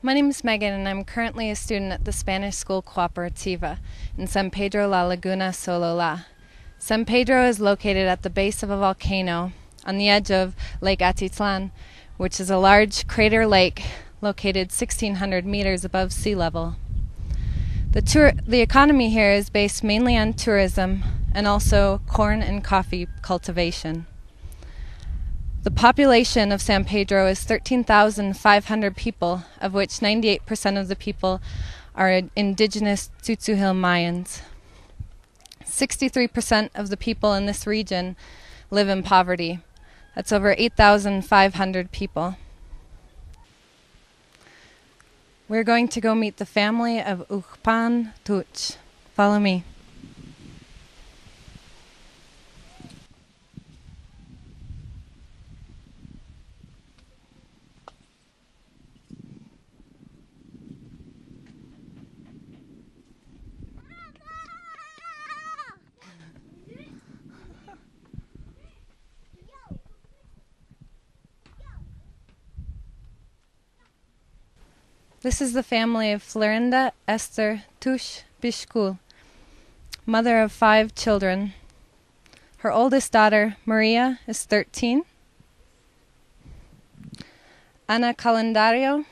My name is Megan, and I'm currently a student at the Spanish school Cooperativa in San Pedro La Laguna, Sololá. San Pedro is located at the base of a volcano on the edge of Lake Atitlan, which is a large crater lake located 1,600 meters above sea level. The economy here is based mainly on tourism and also corn and coffee cultivation. The population of San Pedro is 13,500 people, of which 98% of the people are indigenous Tsutsuhil Mayans. 63% of the people in this region live in poverty. That's over 8,500 people. We're going to go meet the family of Ukpan Tuch. Follow me. This is the family of Florinda Esther Tush Bishkul, mother of 5 children. Her oldest daughter, Maria, is 13. Ana Calendario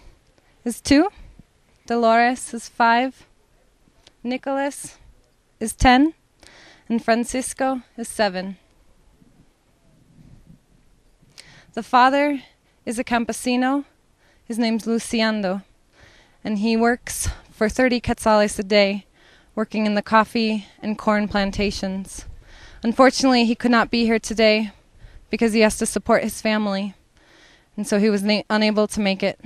is 2. Dolores is 5. Nicholas is 10. And Francisco is 7. The father is a campesino. His name's Luciano, and he works for 30 quetzales a day, working in the coffee and corn plantations. Unfortunately, he could not be here today because he has to support his family, and so he was unable to make it.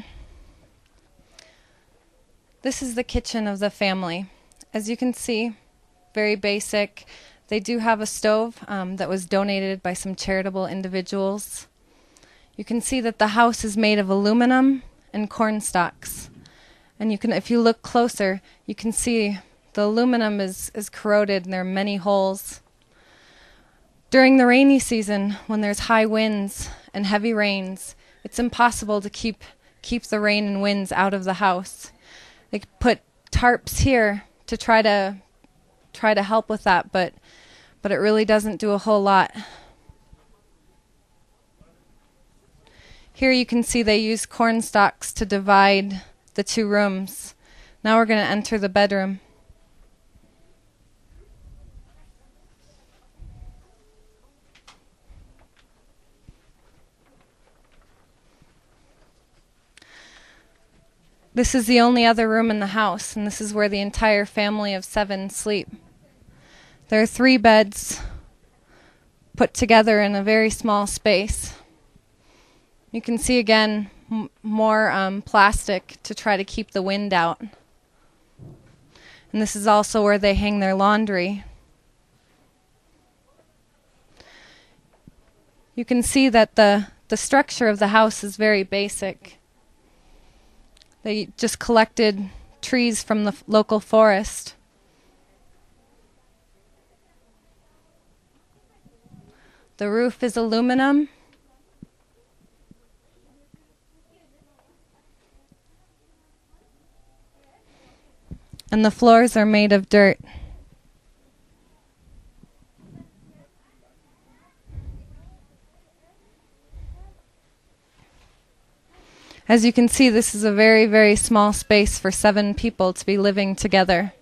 This is the kitchen of the family. As you can see, very basic. They do have a stove that was donated by some charitable individuals. You can see that the house is made of aluminum and corn stalks. And if you look closer, you can see the aluminum is corroded and there are many holes. During the rainy season, when there's high winds and heavy rains, it's impossible to keep the rain and winds out of the house. They put tarps here to try to help with that, but it really doesn't do a whole lot. Here you can see they use corn stalks to divide the 2 rooms. Now we're going to enter the bedroom. This is the only other room in the house, and this is where the entire family of 7 sleep. There are 3 beds put together in a very small space. You can see again more plastic to try to keep the wind out. And this is also where they hang their laundry. You can see that the structure of the house is very basic. They just collected trees from the local forest. The roof is aluminum. And the floors are made of dirt. As you can see, this is a very, very small space for 7 people to be living together.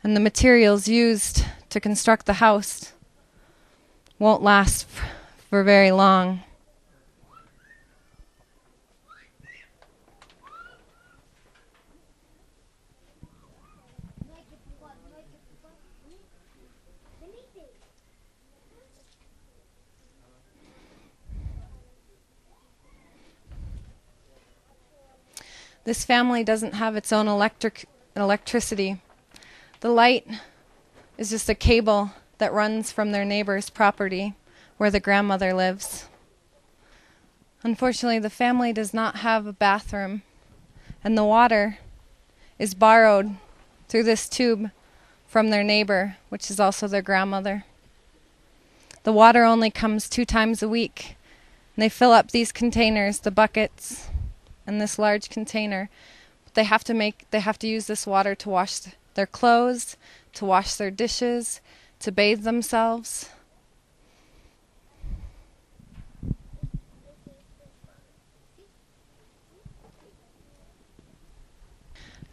And the materials used to construct the house won't last for very long. This family doesn't have its own electricity. The light is just a cable that runs from their neighbor's property where the grandmother lives. Unfortunately, the family does not have a bathroom, and the water is borrowed through this tube from their neighbor, which is also their grandmother. The water only comes 2 times a week, And they fill up these containers, the buckets, and this large container. They have to use this water to wash their clothes, to wash their dishes, to bathe themselves.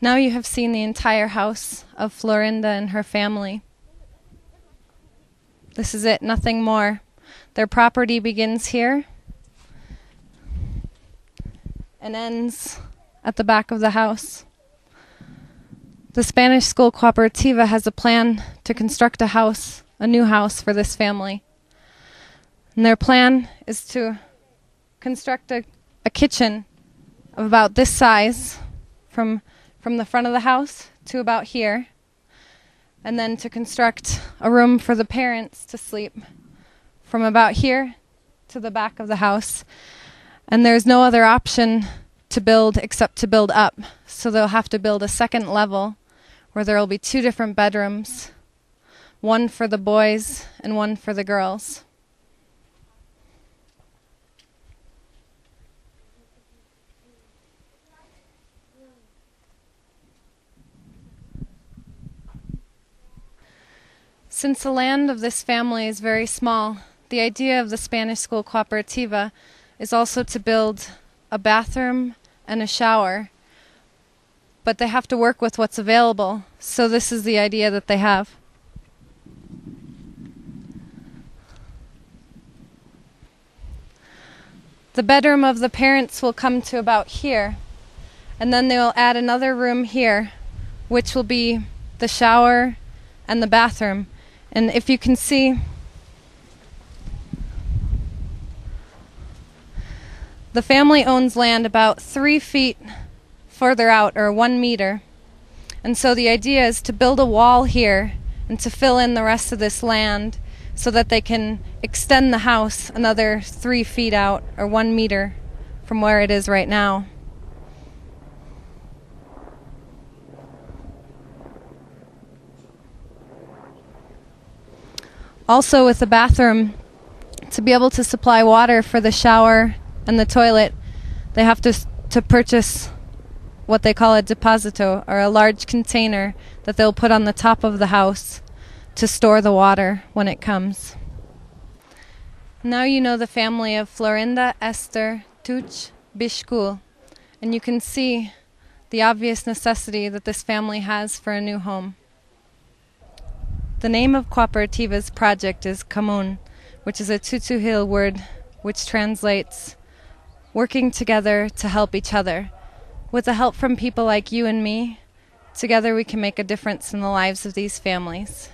Now you have seen the entire house of Florinda and her family. This is it, nothing more. Their property begins here and ends at the back of the house. The Spanish school Cooperativa has a plan to construct a new house for this family. And their plan is to construct a kitchen of about this size from the front of the house to about here, and then to construct a room for the parents to sleep from about here to the back of the house. And there's no other option to build except to build up. So they'll have to build a second level where there will be 2 different bedrooms, one for the boys and one for the girls. Since the land of this family is very small, the idea of the Spanish school Cooperativa is also to build a bathroom and a shower, but they have to work with what's available, so this is the idea that they have. The bedroom of the parents will come to about here, and then they will add another room here, which will be the shower and the bathroom. And if you can see, the family owns land about 3 feet further out, or 1 meter. And so the idea is to build a wall here and to fill in the rest of this land so that they can extend the house another 3 feet out, or 1 meter from where it is right now. Also, with the bathroom, to be able to supply water for the shower and the toilet, they have to purchase what they call a deposito, or a large container that they'll put on the top of the house to store the water when it comes. Now you know the family of Florinda, Esther, Tuch, Bishkul, and you can see the obvious necessity that this family has for a new home. The name of Cooperativa's project is Comun, which is a Tutuhil word which translates working together to help each other. With the help from people like you and me, together we can make a difference in the lives of these families.